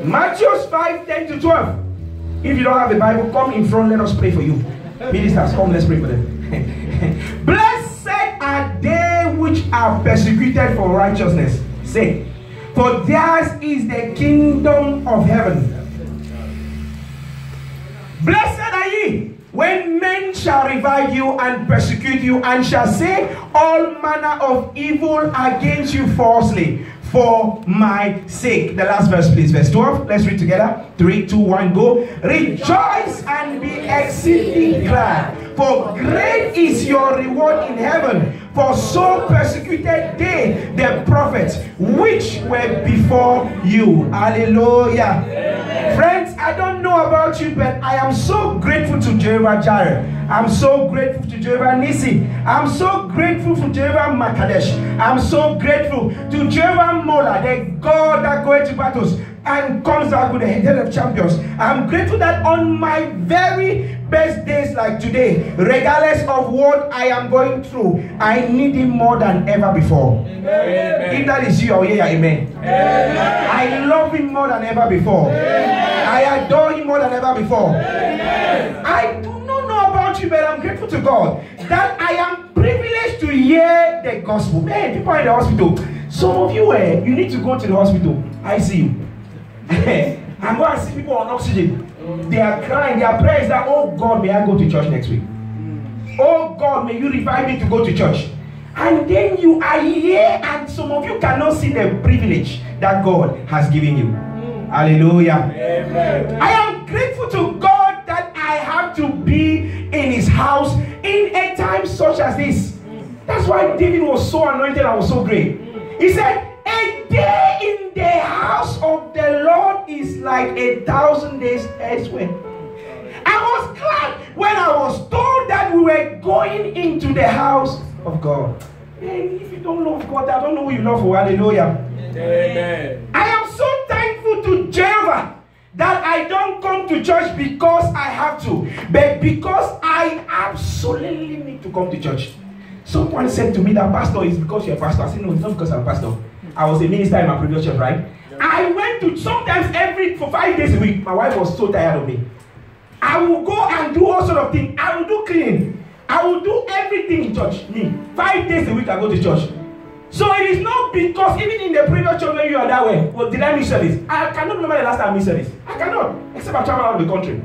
Matthew 5:10-12. If you don't have the Bible, come in front, let us pray for you. Ministers, come, let's pray for them. Blessed are they which are persecuted for righteousness' sake, for theirs is the kingdom of heaven. Blessed are ye when men shall revile you and persecute you, and shall say all manner of evil against you falsely for my sake. The last verse, please. Verse 12. Let's read together. 3, 2, 1, go. Rejoice and be exceeding glad, for great is your reward in heaven. For so persecuted they the prophets which were before you. Hallelujah. Amen. Friends, I don't know about you, but I am so grateful to Jehovah Jireh. I'm so grateful to Jehovah Nissi. I'm so grateful to Jehovah Makadesh. I'm so grateful to Jehovah Mola, the God that goes to battles and comes out with the head of champions. I'm grateful that on my very best days like today, regardless of what I am going through, I need him more than ever before. Amen. If that is you, I'll hear amen. Amen. I love him more than ever before. Amen. I adore him more than ever before. Amen. I do not know about you, but I'm grateful to God that I am privileged to hear the gospel. Hey, people in the hospital. Some of you, you need to go to the hospital. I see you. I'm going to see people on oxygen. They are crying. Their prayer is that, oh God, may I go to church next week? Oh God, may you revive me to go to church. And then you are here, and some of you cannot see the privilege that God has given you. Hallelujah. Amen. I am grateful to God that I have to be in his house in a time such as this. That's why David was so anointed and was so great. He said, a day in the house of the Lord is like 1,000 days elsewhere. I was glad when I was told that we were going into the house of God. Hey, if you don't love God, I don't know who you love for. Hallelujah. Amen. I am so thankful to Jehovah that I don't come to church because I have to, but because I absolutely need to come to church. Someone said to me that pastor is because you're a pastor. I said, no, it's not because I'm a pastor. I was a minister in my previous church, right? I went to sometimes for 5 days a week. My wife was so tired of me. I will go and do all sort of things. I will do cleaning. I will do everything in church. Me. 5 days a week I go to church. So it is not because even in the previous church when you are that way, well, did I miss service? I cannot remember the last time I missed service. I cannot. Except I travel out of the country.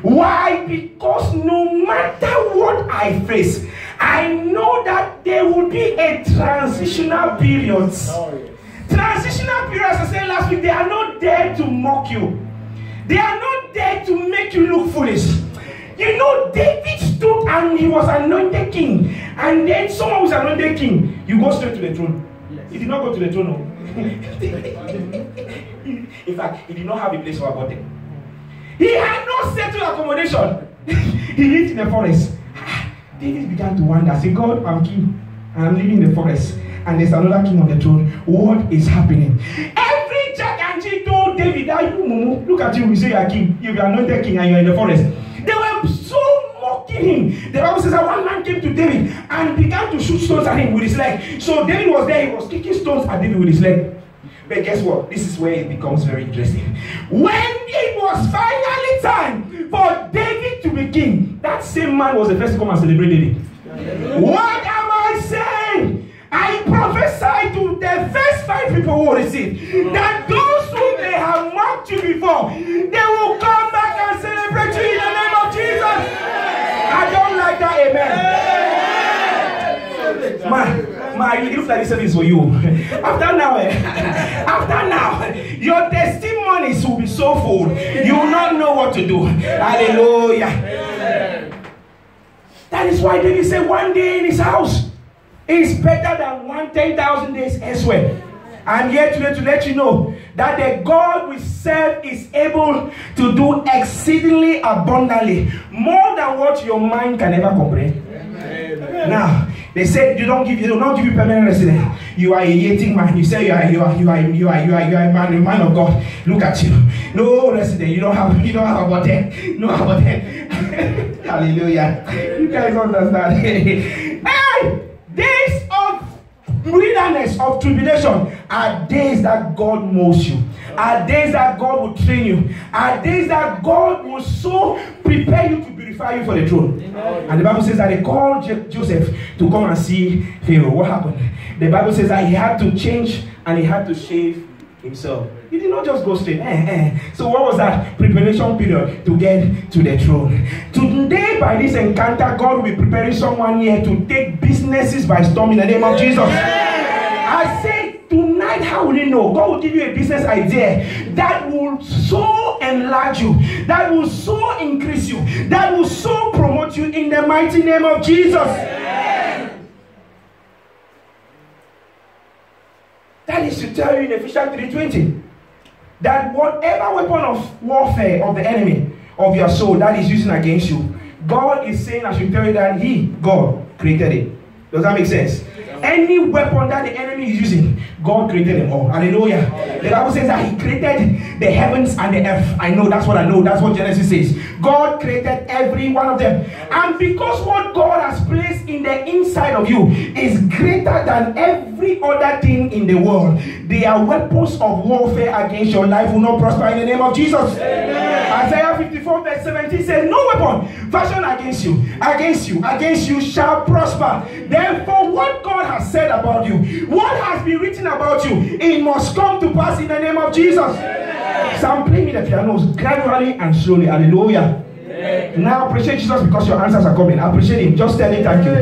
Why? Because no matter what I face, I know that there will be a transitional period. Transitional periods, I said last week, they are not there to mock you. They are not there to make you look foolish. You know, David stood and he was anointed king. And then someone was anointed king. You go straight to the throne. Yes. He did not go to the throne. No. In fact, he did not have a place for a body. He had no settled accommodation. He lived in the forest. David began to wonder, say, God, I'm king. And I'm living in the forest. And there's another king on the throne. What is happening? Every Jack and Jill told David, that you, Mumu, look at you, we say you are king. You're anointed king and you're in the forest. They were so mocking him. The Bible says that one man came to David and began to shoot stones at him with his leg. So David was there, he was kicking stones at David with his leg. But guess what? This is where it becomes very interesting. When it was finally time for David to be king, that same man was the first to come and celebrate David. What am I saying? I prophesy to the first 5 people who will receive that those who may have mocked you before, they will come back and celebrate you in the name of Jesus. I don't like that, amen. It looks like this service for you. After now, your testimonies will be so full. You will not know what to do. Hallelujah. That is why David said one day in his house is better than 10,000 days elsewhere. I'm here today to let you know that the God we serve is able to do exceedingly abundantly, more than what your mind can ever comprehend. Amen. Now, they said they do not give you permanent residence. You are a hating man. You say you are a man of God. Look at you. No resident. You don't have a body. No about that. Hallelujah. You guys understand? Hey! Days of wilderness, of tribulation are days that God molds you. are days that God will train you, are days that God will so prepare you to purify you for the throne. And the Bible says that they called Joseph to come and see Pharaoh. What happened? The Bible says that he had to change and he had to shave himself. He did not just go straight. So what was that preparation period to get to the throne? Today, by this encounter, God will be preparing someone here to take businesses by storm in the name of Jesus. I say tonight, how will you know? God will give you a business idea that will so enlarge you, that will so increase you, that will so promote you in the mighty name of Jesus. That is to tell you in Ephesians 3:20 that whatever weapon of warfare of the enemy of your soul that is using against you, God is saying I should tell you that He, God, created it. Does that make sense? Any weapon that the enemy is using, God created them all. Hallelujah. The Bible says that He created the heavens and the earth. I know, that's what I know. That's what Genesis says. God created every one of them. And because what God has placed in the inside of you is greater than every other thing in the world, they are weapons of warfare against your life will not prosper in the name of Jesus. Amen. Isaiah 54 verse 17 says, no weapon fashioned against you shall prosper. Therefore, what God has said about you, what has been written about you, it must come to pass in the name of Jesus. So I'm playing the pianos gradually and slowly. Hallelujah. Now appreciate Jesus because your answers are coming. Appreciate Him. Just tell Him thank you.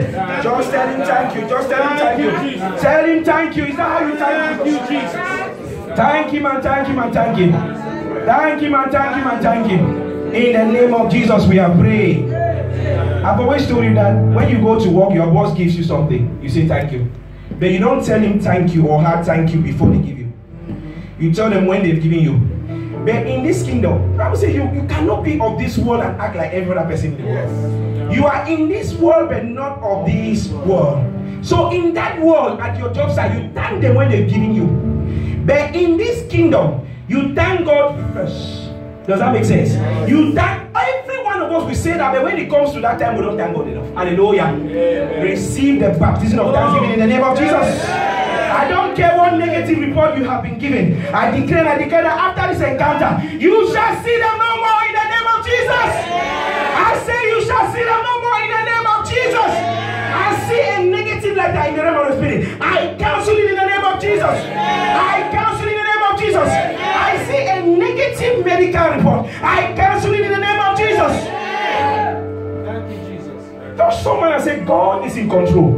Just tell Him thank you. Just tell Him thank you. Tell Him thank you. Is that how you thank Jesus? Thank Him and thank Him and thank Him. Thank Him and thank Him and thank Him. In the name of Jesus, we are praying. I've always told you that when you go to work, your boss gives you something, you say thank you. But you don't tell him thank you or her thank you before they give you. You tell them when they've given you. But in this kingdom, I would say you cannot be of this world and act like every other person in the world. You are in this world but not of this world. So in that world, at your job site, you thank them when they've given you. But in this kingdom, you thank God first. Does that make sense? You thank, every one of us will say that, but when it comes to that time, we don't thank God enough. Hallelujah. Receive the baptism of thanksgiving in the name of Jesus. I don't care what negative report you have been given. I declare that after this encounter, you shall see them no more in the name of Jesus. I say you shall see them no more in the name of Jesus. I see a negative letter in the realm of the Spirit. I cancel it in the name of Jesus. I cancel it in the name of Jesus. I see a negative medical report. I cancel it in the name of Jesus. Thank you, Jesus. Touch someone and say, God is in control.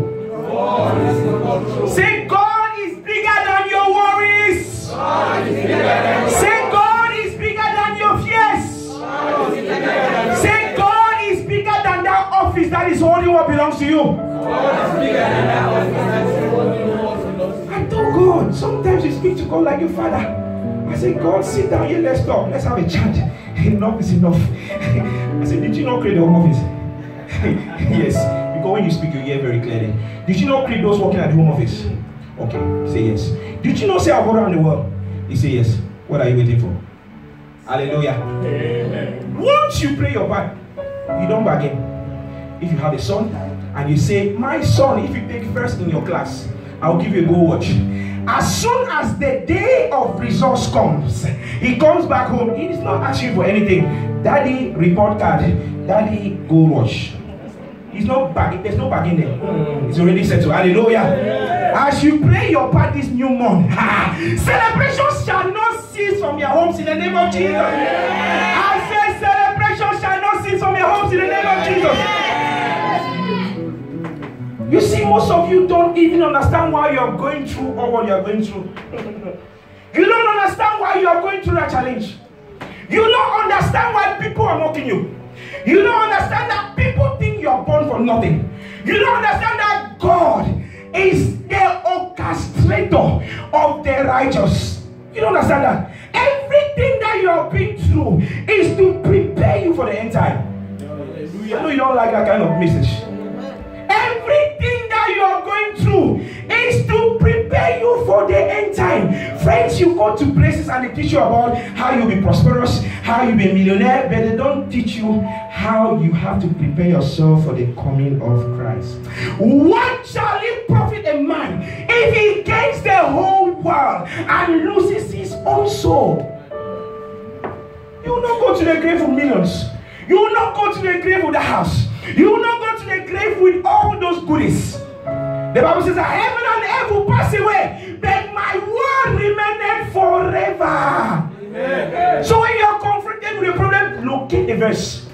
God is in control. Say, God is bigger than your worries. God is bigger than your say, God is bigger than your fears. God is bigger than your say, God is bigger than that office that is holding what belongs to you. God is bigger than that office that is holding what belongs to you. I told God, sometimes you speak to God like your father. I said, God, sit down here, let's talk. Let's have a chat. Enough is enough. I said, did you not create the home office? Yes. Because when you speak, you hear very clearly. Did you not create those working at the home office? Okay, say yes. Did you not say I'll go around the world? He say yes. What are you waiting for? Hallelujah. Amen. Once you pray your part, you don't bargain. If you have a son and you say, my son, if you take first in your class, I'll give you a gold watch. As soon as the day of results comes, he comes back home. He is not asking for anything. Daddy, report card. Daddy, gold watch. There's no bargain there. It's already settled. Hallelujah. As you play your part this new month, celebrations shall not cease from your homes in the name of Jesus. I say celebrations shall not cease from your homes in the name of Jesus. You see, most of you don't even understand why you're going through or what you're going through. You don't understand why you're going through that challenge. You don't understand why people are mocking you. You don't understand that people think you're born for nothing. You don't understand that God is the orchestrator of the righteous. You don't understand that. Everything that you have been through is to prepare you for the end time. I know you don't like that kind of message. Everything that you are going through is to prepare you for the end time. Friends, you go to places and they teach you about how you'll be prosperous, how you'll be a millionaire, but they don't teach you how you have to prepare yourself for the coming of Christ. What shall it profit a man if he gains the whole world and loses his own soul. You will not go to the grave with millions. You will not go to the grave with the house. You will not go to the grave with all those goodies. The Bible says that heaven and earth will pass away, but my word remaineth forever. Amen. So when you are confronted with a problem, locate the verse.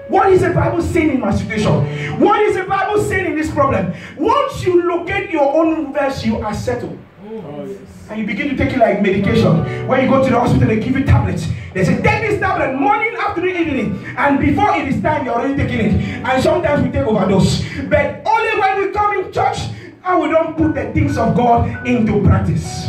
What is the Bible saying in my situation? What is the Bible saying in this problem? Once you locate your own verse, you are settled. Oh, yes. And you begin to take it like medication. When you go to the hospital, they give you tablets. They say, take this tablet morning, afternoon, evening. And before it is time, you're already taking it. And sometimes we take overdose. But only when we come in church, and we don't put the things of God into practice.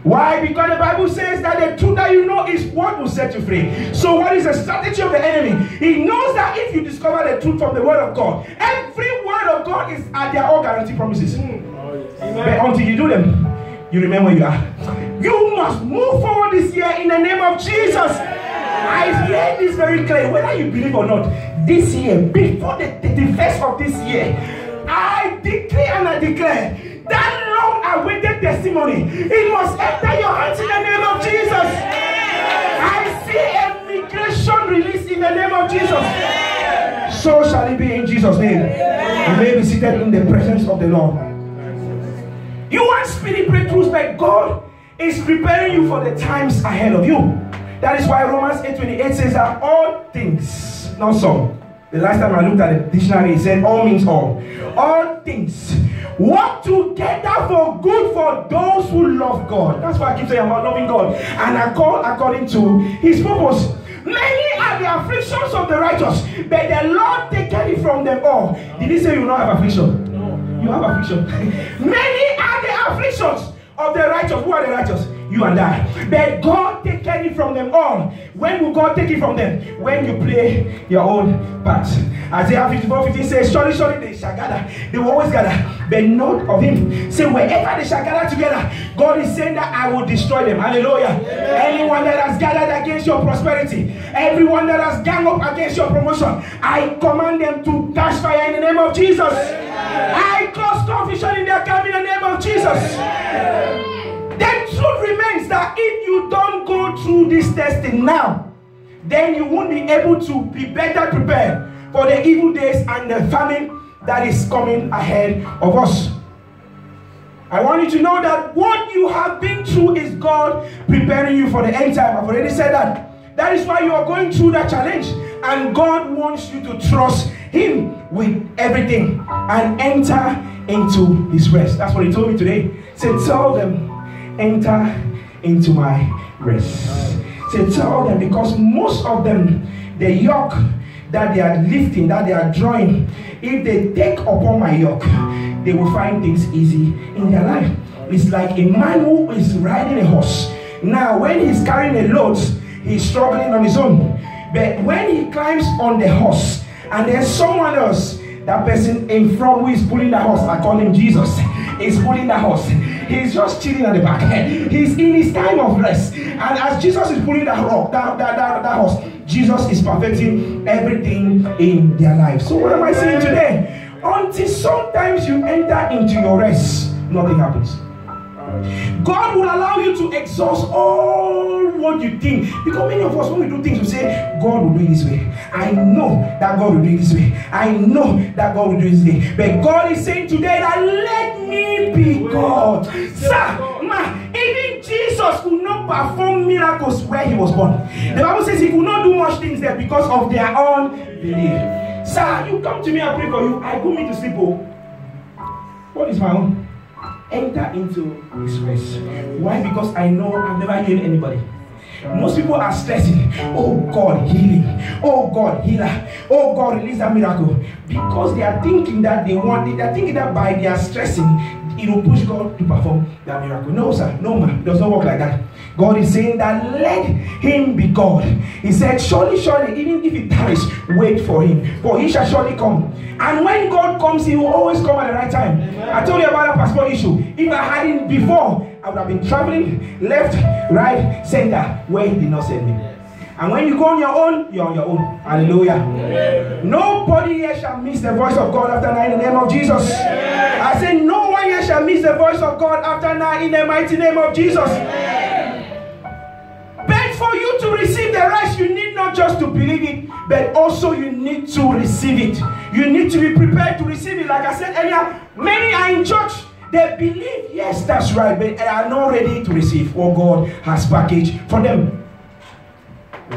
Why? Because the Bible says that the truth that you know is what will set you free. So what is the strategy of the enemy? He knows that if you discover the truth from the word of God, every word of God is at their all guaranteed promises. But until you do them, you remember where you are. You must move forward this year in the name of Jesus. I hear this very clear, whether you believe or not. This year, before the 31st of this year, I declare and I declare that long-awaited testimony, it must enter your hands in the name of Jesus. I see a migration release in the name of Jesus. So shall it be in Jesus' name. You may be seated in the presence of the Lord. You want speedy breakthroughs, but God is preparing you for the times ahead of you. That is why Romans 8:28 says that all things, not some. The last time I looked at the dictionary, it said all means all. All things work together for good for those who love God. That's why I keep saying about loving God. And I call according to his purpose. Many are the afflictions of the righteous, but the Lord taketh it from them all. Did he say you will not have affliction? No. You have affliction. Many are the afflictions of the righteous. Who are the righteous? You and I. But God taketh it from them all. When will God take it from them? When you play your own part. Isaiah 54:15 says, surely, surely they shall gather. They will always gather, but not of him. Say, wherever they shall gather together, God is saying that I will destroy them. Hallelujah. Anyone that has gathered against your prosperity, everyone that has ganged up against your promotion, I command them to catch fire in the name of Jesus. I cause confusion in their camp in the name of Jesus. The truth remains that if you don't go through this testing now, then you won't be able to be better prepared for the evil days and the famine that is coming ahead of us. I want you to know that what you have been through is God preparing you for the end time. I've already said that. That is why you are going through that challenge. And God wants you to trust him with everything and enter into his rest. That's what he told me today. He said, tell them, enter into my rest. Say, tell them, because most of them, the yoke that they are lifting, that they are drawing, if they take upon my yoke, they will find things easy in their life. It's like a man who is riding a horse. Now, when he's carrying a load, he's struggling on his own. But when he climbs on the horse, and there's someone else, that person in front who is pulling the horse, I call him Jesus, is pulling the horse. He's just chilling at the back. He's in his time of rest. And as Jesus is pulling that horse, Jesus is perfecting everything in their life. So what am I saying today? Until sometimes you enter into your rest, nothing happens. God will allow you to exhaust all what you think. Because many of us, when we do things, we say, God will do it this way. I know that God will do it this way. I know that God will do it this way. But God is saying today that let me be God. Sir, even Jesus could not perform miracles where he was born. The Bible says he could not do much things there because of their own belief. Sir, you come to me and pray for you. I go me to sleep. Oh, what is my own? Enter into his rest. Why? Because I know I've never healed anybody. Most people are stressing. Oh God, healing. Oh God, healer. Oh God, release a miracle. Because they are thinking that they want it. They are thinking that by their stressing, it will push God to perform that miracle. No, sir. No, man. It does not work like that. God is saying that let him be God. He said, surely, surely, even if it tarries, wait for him. For he shall surely come. And when God comes, he will always come at the right time. Amen. I told you about that passport issue. If I had it before, I would have been traveling left, right, center, where he did not send me. And when you go on your own, you're on your own. Hallelujah. Amen. Nobody here shall miss the voice of God after night in the name of Jesus. Amen. I say no one here shall shall miss the voice of God after now in the mighty name of Jesus. But for you to receive the rest, you need not just to believe it, but also you need to receive it. You need to be prepared to receive it. Like I said earlier, many are in church. They believe, yes, that's right, but they are not ready to receive what God has packaged for them.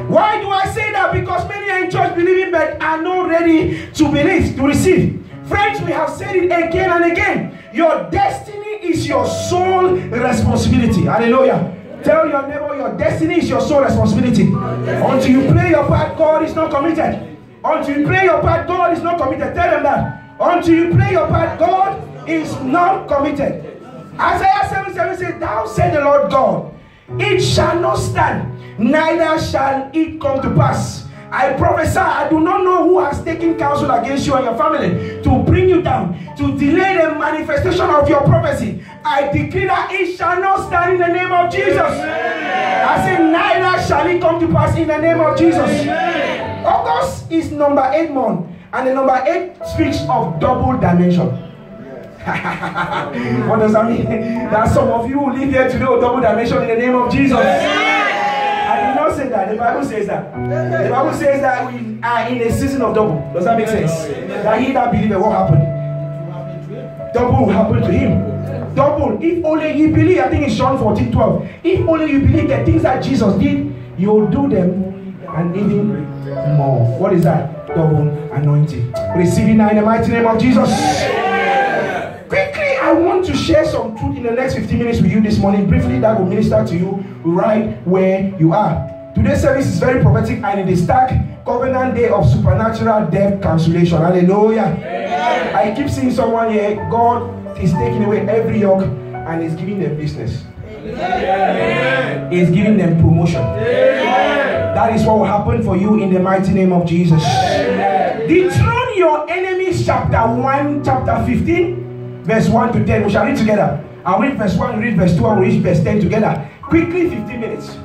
Why do I say that? Because many are in church believing but are not ready to believe, to receive. Friends, we have said it again and again. Your destiny is your sole responsibility. Hallelujah. Tell your neighbor your destiny is your sole responsibility. Until you play your part, God is not committed. Until you play your part, God is not committed. Tell them that. Until you play your part, God is not committed. Isaiah 7:7 says, thou said the Lord God, it shall not stand, neither shall it come to pass. I prophesy, I do not know who has taken counsel against you and your family to bring you down, to delay the manifestation of your prophecy. I decree that it shall not stand in the name of Jesus. I say, neither shall it come to pass in the name of Jesus. August is number 8 month, and the number 8 speaks of double dimension. What does that mean? That some of you will live here to know double dimension in the name of Jesus. I did not say that. The Bible says that. The Bible says that we are in a season of double. Does that make sense? That he that believed, what happened? Double will happen to him. Double. If only you believe, I think it's John 14:12. If only you believe the things that Jesus did, you'll do them and even more. What is that? Double anointing. Receive it now in the mighty name of Jesus. Quickly, I want to share some truth in the next 15 minutes with you this morning. Briefly, that will minister to you right where you are. Today's service is very prophetic and it is tagged Covenant Day of Supernatural Debt Cancellation. Hallelujah. Amen. I keep seeing someone here. God is taking away every yoke and is giving them business. Amen. Is giving them promotion. Amen. That is what will happen for you in the mighty name of Jesus. Amen. Dethrone your enemies, chapter 1, chapter 15. Verse 1 to 10, we shall read together. I'll read verse 1, read verse 2, and we'll read verse 10 together. Quickly, 15 minutes.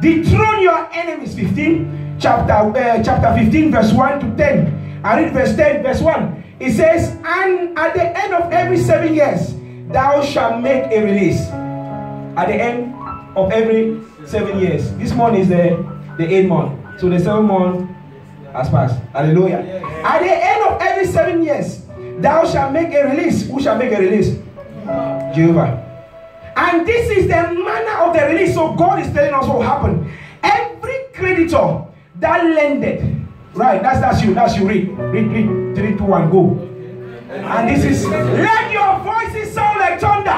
Dethrone your enemies, 15, chapter 15, verse 1 to 10. I read verse 10, verse 1. It says, and at the end of every 7 years, thou shalt make a release. At the end of every 7 years. This month is the 8th month. So the 7th month has passed. Hallelujah. Yeah. At the end of every 7 years, thou shalt make a release. Who shall make a release? Jehovah. And this is the manner of the release. So God is telling us what will happen. Every creditor that lended, right? That's you. Read 3, 2, 1, go. And this is, let your voices sound like thunder.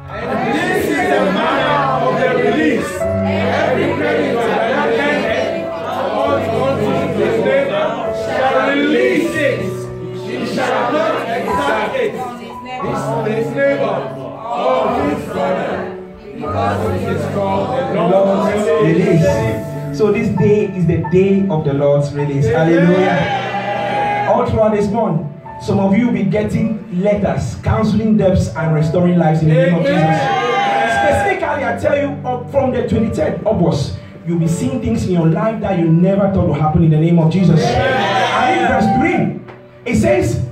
And this is the manner of the release. Every creditor that lended unto his neighbor shall release it. He shall not exact it from his neighbor or his brother, because it is called the Lord's release. So this day is the day of the Lord's release. Hallelujah. All throughout this month, some of you will be getting letters, counseling debts, and restoring lives in the name of Jesus. Specifically, I tell you, from the 23rd upwards, you'll be seeing things in your life that you never thought would happen in the name of Jesus. And in verse 3, it says,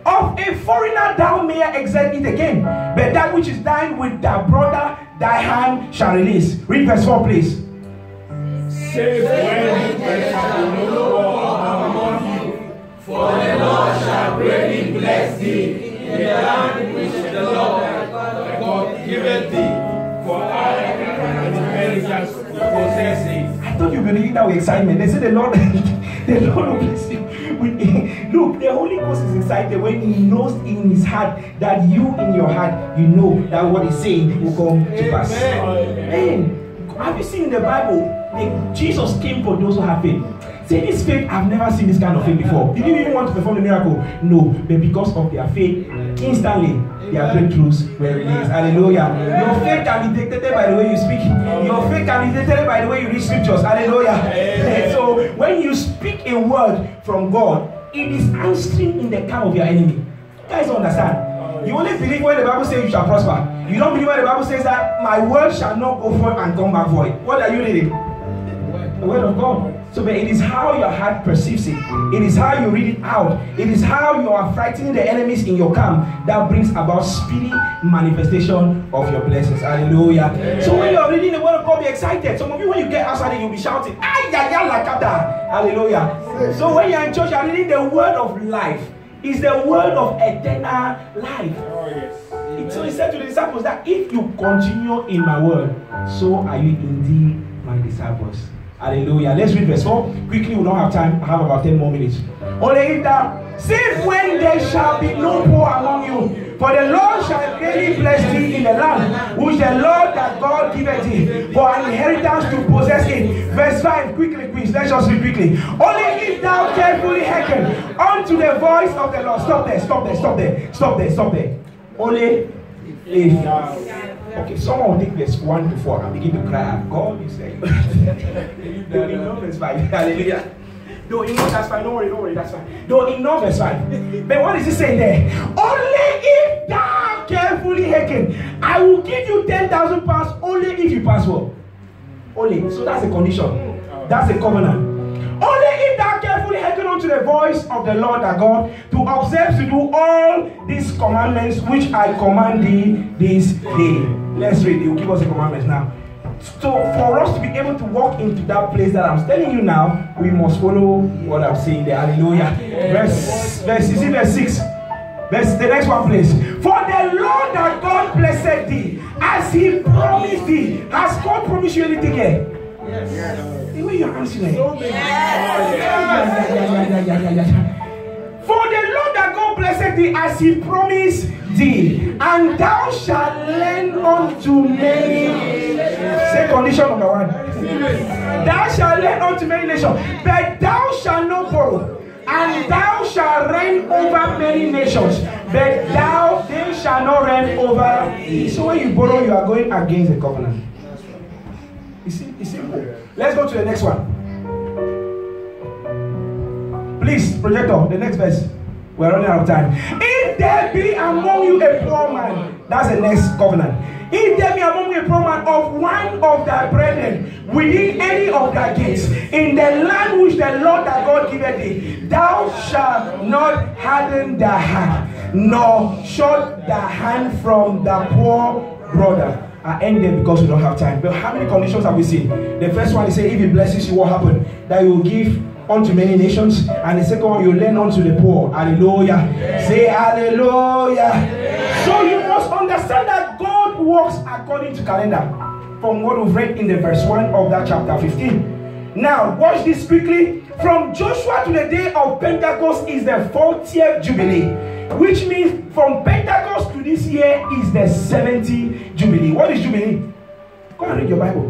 of a foreigner thou mayest exact it again, but that which is thine with thy brother, thy hand shall release. Read verse 4, please. Save when there shall be no war among you, for the Lord shall greatly bless thee in the land which the Lord thy God giveth thee, for I am an inheritance to possess it. I thought you were reading that with excitement. They said the Lord will bless you. Look, the Holy Ghost is excited when he knows in his heart that you in your heart, you know that what he's saying will come to pass. Amen. Have you seen in the Bible, Jesus came for those who have faith. Say, this faith, I've never seen this kind of faith before. Did you even want to perform a miracle? No, but because of their faith, instantly, their breakthroughs were released. Hallelujah. Your faith can be dictated by the way you speak. Your faith can be dictated by the way you read scriptures. Hallelujah. So, when you speak a word from God, it is answering in the camp of your enemy. You guys don't understand. You only believe when the Bible says you shall prosper. You don't believe when the Bible says that my word shall not go forth and come back void. What are you reading? The word of God. So but it is how your heart perceives it. It is how you read it out. It is how you are frightening the enemies in your camp that brings about speedy manifestation of your blessings. Hallelujah. So when you are reading the word of God, be excited. Some of you, when you get outside, you'll be shouting, "Ay, ya, ya, lakata." Hallelujah. So when you're in church, you're reading the word of life. It's the word of eternal life. So he said to the disciples that if you continue in my word, so are you indeed my disciples. Hallelujah. Let's read verse 4. Quickly, we don't have time. I have about 10 more minutes. Only if thou, save when there shall be no poor among you, for the Lord shall greatly bless thee in the land, which the Lord that God giveth thee, for an inheritance to possess it. Verse 5. Quickly, please. Let's just read quickly. Only if thou carefully hearken unto the voice of the Lord. Stop there. Stop there. Stop there. Stop there. Stop there. Only if. Okay, someone will take verse 1 to 4 and begin to cry. God is saying. Don't ignore verse 5. Hallelujah. Don't ignore, that's fine. Don't worry, that's fine. Don't ignore verse 5. But what is he saying there? Only if thou carefully hearken, I will give you 10,000 pounds only if you pass what? Only. So that's a condition. That's a covenant. Only if thou carefully hearken unto the voice of the Lord thy God, to observe to do all these commandments which I command thee this day. Let's read. He will give us the commandments now. So for us to be able to walk into that place that I'm telling you now, we must follow what I'm saying there. Hallelujah. Verse 6. The next one, please. For the Lord thy God blessed thee, as he promised thee. Has God promised you anything here? Yes. The way you're answering. For the Lord that God blessed thee as he promised thee, and thou shalt lend unto many. Say condition number 1. Thou shalt lend unto many nations, but thou shalt not borrow. And thou shalt reign over many nations, but they shall not reign over thee. So when you borrow, you are going against the covenant. It's simple. Let's go to the next one. Please, projector, the next verse. We're running out of time. If there be among you a poor man, that's the next covenant. If there be among you a poor man of one of thy brethren within any of thy gates, in the land which the Lord thy God giveth thee, thou shalt not harden thy heart, nor shut thy hand from the poor brother. I end there because we don't have time. But how many conditions have we seen? The first one is say, if he blesses you, what happened? That you will give unto many nations. And the second one, you lend unto the poor. Hallelujah. Yeah. Say hallelujah. Yeah. So you must understand that God works according to calendar. From what we've read in the verse 1 of that chapter 15. Now, watch this quickly. From Joshua to the day of Pentecost is the 40th Jubilee. Which means from Pentecost to this year is the 70th Jubilee. What is Jubilee? Go and read your Bible.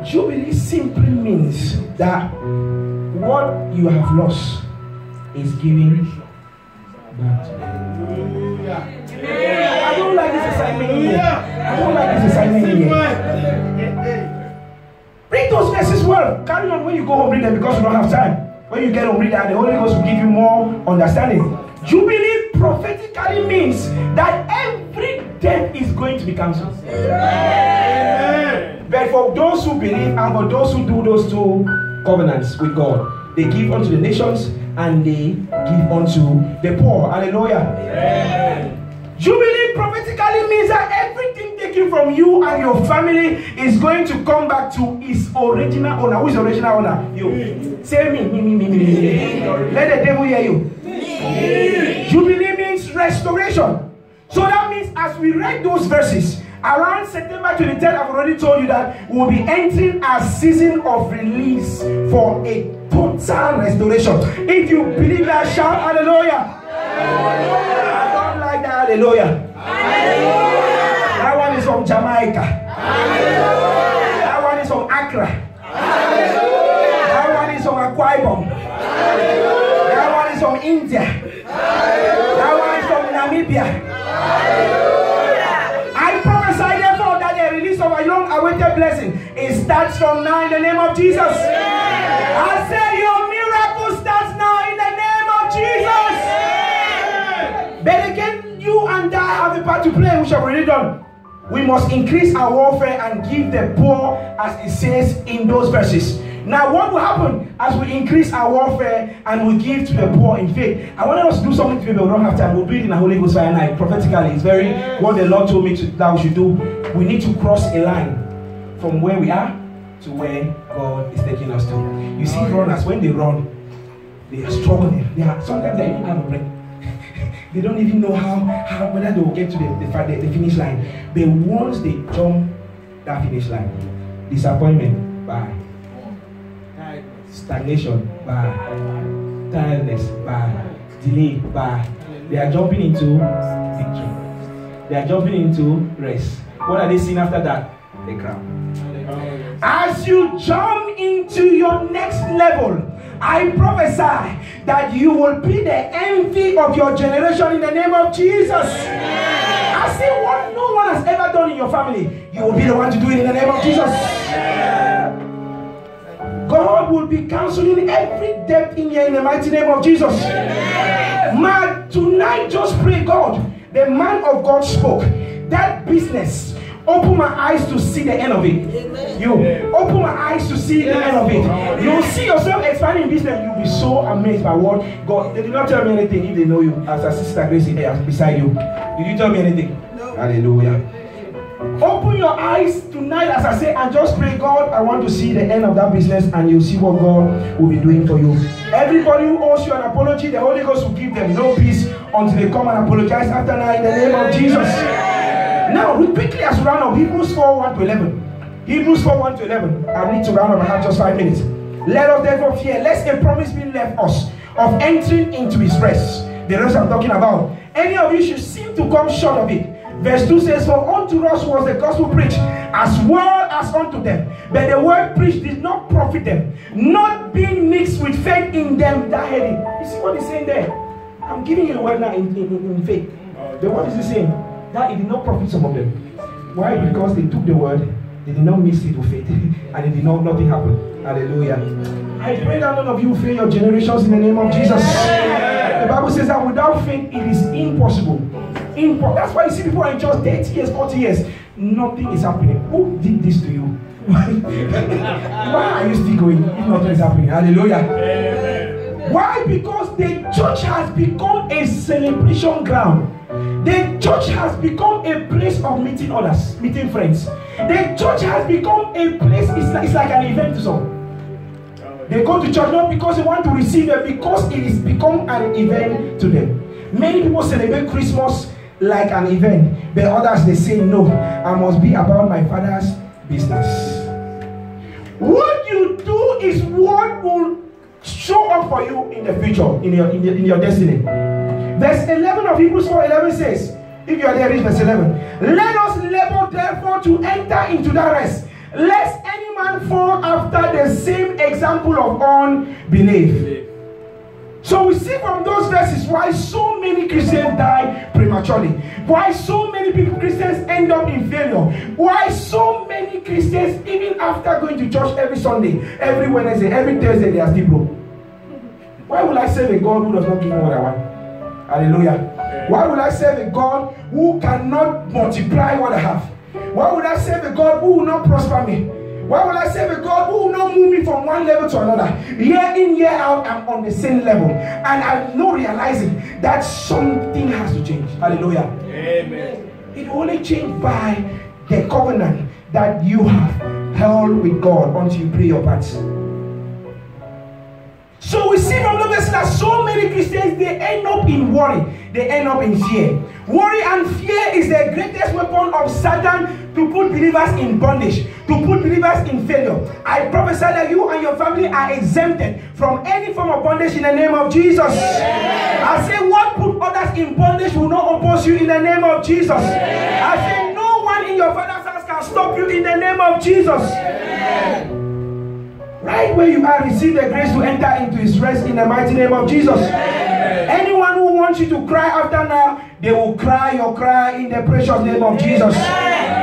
Jubilee simply means that what you have lost is given back to you. I don't like this assignment here. Read those verses well. Carry on when you go home, read them because you don't have time. When you get home, read that, the Holy Ghost will give you more understanding. Jubilee prophetically means that every debt is going to be cancelled. But for those who believe and for those who do those two covenants with God, they give unto the nations and they give unto the poor. Hallelujah. Jubilee prophetically means that everything taken from you and your family is going to come back to its original owner. Who is the original owner? You. Say me. Let the devil hear you. Jubilee means restoration. So that means as we read those verses, around September 23rd, I've already told you that we'll be entering a season of release for a total restoration. If you believe that, shout hallelujah. I don't like that hallelujah. That one is from Jamaica. That one is from Accra. That one is from Akwa Ibom. That one is from India. That one is from Namibia. I prophesy therefore that the release of a long-awaited blessing, it starts from now in the name of Jesus. I say your miracle starts now in the name of Jesus. But again, you and I have a part to play, which I've already done. We must increase our warfare and give the poor, as it says in those verses. Now, what will happen as we increase our warfare and we give to the poor in faith? I wanted us to do something today, but we don't have time. We'll do it in the Holy Ghost fire night. Prophetically, it's very what the Lord told me that we should do. We need to cross a line from where we are to where God is taking us to. You see, runners, when they run, they are struggling. Sometimes they even out of breath. They don't even know how whether they will get to the finish line. But once they jump that finish line, disappointment, bye. Stagnation, bye. Tiredness, bye. Delay, bye. They are jumping into victory. They are jumping into rest. What are they seeing after that? The crown. As you jump into your next level, I prophesy that you will be the envy of your generation in the name of Jesus. I say what no one has ever done in your family, you will be the one to do it in the name of Jesus. God will be cancelling every debt in here in the mighty name of Jesus. Man, tonight just pray, God, the man of God spoke. That business, open my eyes to see the end of it. You open my eyes to see the end of it. You'll see yourself expanding business. You'll be so amazed by what God. They did not tell me anything if they know you as a Sister Gracie there beside you. Did you tell me anything? No. Hallelujah. Open your eyes tonight as I say and just pray, God, I want to see the end of that business, and you'll see what God will be doing for you. Everybody who owes you an apology, the Holy Ghost will give them no peace until they come and apologize after now in the name of Jesus. Now, we quickly as we round up, Hebrews 4:1-11. Hebrews 4:1-11. I need to round up. I have just 5 minutes. Let us therefore fear, lest a promise be left us of entering into his rest. The rest I'm talking about. Any of you should seem to come short of it. Verse 2 says, for unto us was the gospel preached, as well as unto them. But the word preached did not profit them, not being mixed with faith in them that heard it. You see what he's saying there? I'm giving you the word now in faith. Then what is he saying? That it did not profit some of them. Why? Because they took the word, they did not mix it with faith, and it did not, nothing happened. Hallelujah. I pray that none of you fail your generations in the name of Jesus. The Bible says that without faith it is impossible. That's why you see people are in church 30 years, 40 years. Nothing is happening. Who did this to you? Why are you still going if nothing is happening? Hallelujah. Why? Because the church has become a celebration ground. The church has become a place of meeting others, meeting friends. The church has become a place, it's like an event to some. They go to church not because they want to receive it, because it has become an event to them. Many people celebrate Christmas like an event, but others they say, no, I must be about my Father's business. What you do is what will show up for you in the future, in your destiny. Verse 11 of Hebrews 4:11 says, if you are there, read verse 11. Let us labor therefore to enter into that rest, lest any man fall after the same example of unbelief. So we see from those verses why so many Christians die prematurely, why so many Christians end up in failure, why so many Christians, even after going to church every Sunday, every Wednesday, every Thursday, they are still broke. Why will I serve a God who does not give me what I want? Hallelujah. Why would I serve a God who cannot multiply what I have? Why would I serve a God who will not prosper me? Why would I serve a God who will not move me from one level to another? Year in, year out, I'm on the same level. And I'm not realizing that something has to change. Hallelujah. Amen. It only changed by the covenant that you have held with God until you play your part. So we see from the verse that so many Christians, they end up in worry. They end up in fear. Worry and fear is the greatest weapon of Satan to put believers in bondage, to put believers in failure. I prophesy that you and your family are exempted from any form of bondage in the name of Jesus. I say what put others in bondage will not oppose you in the name of Jesus. I say no one in your father's house can stop you in the name of Jesus. Right where you are, receive the grace to enter into his rest in the mighty name of Jesus. Anyone who wants you to cry after now, they will cry your cry in the precious name of Jesus.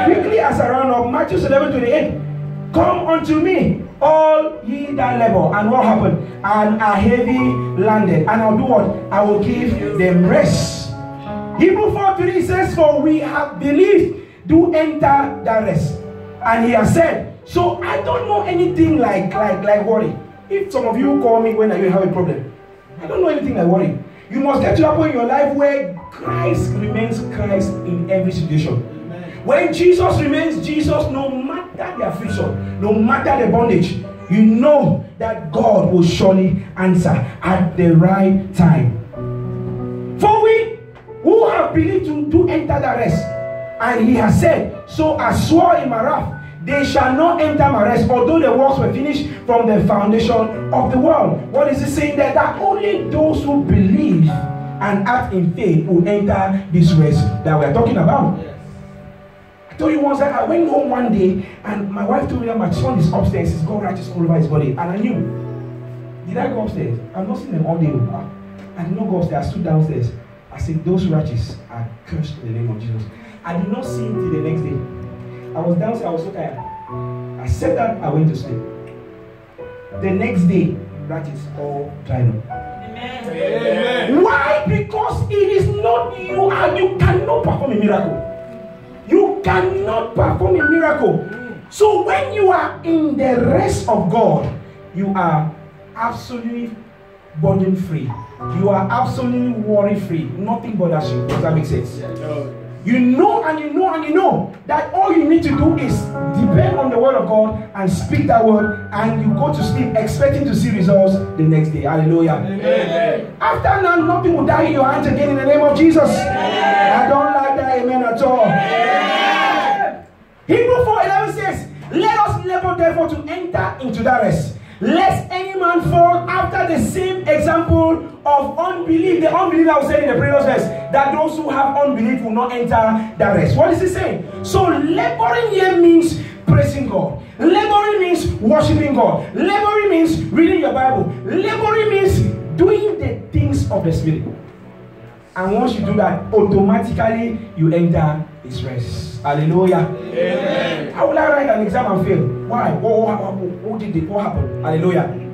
Quickly as I round up, Matthew 11:28. Come unto me, all ye that labor. And what happened? And are heavy landed. And I'll do what? I will give them rest. Hebrews 4:3 says, for we have believed, do enter that rest. And he has said, So I don't know anything like worry. If some of you call me when you have a problem, I don't know anything like worry. You must get to a point in your life where Christ remains Christ in every situation. Amen. When Jesus remains Jesus, no matter the affliction, no matter the bondage, you know that God will surely answer at the right time. For we who have believed to enter the rest, and he has said, so I swore in my wrath, they shall not enter my rest, although the works were finished from the foundation of the world. What is he saying there? That only those who believe and act in faith will enter this rest that we are talking about. Yes. I told you once that I went home one day and my wife told me that my son is upstairs, he's got rashes all over his body. And I knew. Did I go upstairs? I've not seen them all day. I did not go upstairs, I stood downstairs. I said, those rashes are cursed in the name of Jesus. I did not see him till the next day. I was downstairs, I was so tired. I said that, I went to sleep. The next day, that is all dried up. Amen. Amen. Why? Because it is not you, and you cannot perform a miracle. You cannot perform a miracle. So when you are in the rest of God, you are absolutely burden free. You are absolutely worry free. Nothing bothers you. Does that make sense? You know and you know and you know that all you need to do is depend on the word of God and speak that word, and you go to sleep expecting to see results the next day. Hallelujah. Amen. After now, nothing will die in your hands again in the name of Jesus. Amen. I don't like that amen at all. Amen. Hebrews 4:11 says, let us labor therefore to enter into that rest, lest any man fall after the same example of unbelief. The unbelief I was saying in the previous verse, that those who have unbelief will not enter the rest. What is he saying? So laboring here means praising God. Laboring means worshiping God. Laboring means reading your Bible. Laboring means doing the things of the Spirit. And once you do that, automatically you enter his rest. Hallelujah. Amen. How will I write an exam and fail? Why? What did it? What happened? Hallelujah.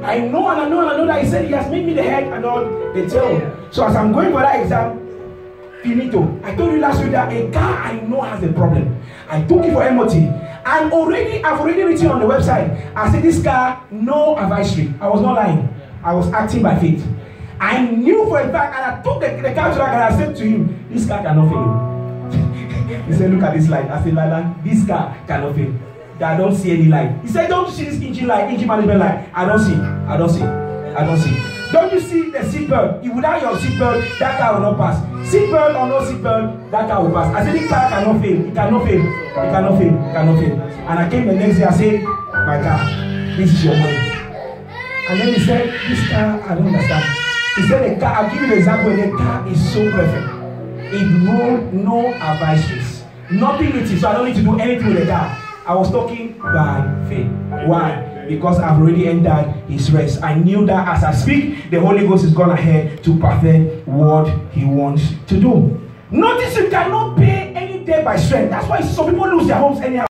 I know and I know and I know that he said he has made me the head and not the tail. So as I'm going for that exam, finito. I told you last week that a car I know has a problem. I took it for MOT. And I've already written on the website. I said this car, no advisory. I was not lying. I was acting by faith. I knew for a fact, and I took the car to that guy and I said to him, this car cannot fail. He said, look at this light. I said, Lala, this car cannot fail. I don't see any light. He said, don't you see this engine light, engine management light? I don't see. I don't see. I don't see. Don't you see the seatbelt? If without your seatbelt, that car will not pass. Seatbelt or no seatbelt, that car will pass. I said, this car cannot fail. It cannot fail. It cannot fail. It cannot fail. And I came the next day, I said, my car, this is your money. And then he said, this car, I don't understand. He said, the car, I'll give you the example, the car is so perfect. It rolled no advisories. Nothing with it, so I don't need to do anything with the car. I was talking by faith. Why? Because I've already entered his rest. I knew that as I speak, the Holy Ghost is gone ahead to perfect what he wants to do. Notice you cannot pay any debt by strength. That's why some people lose their homes anyhow.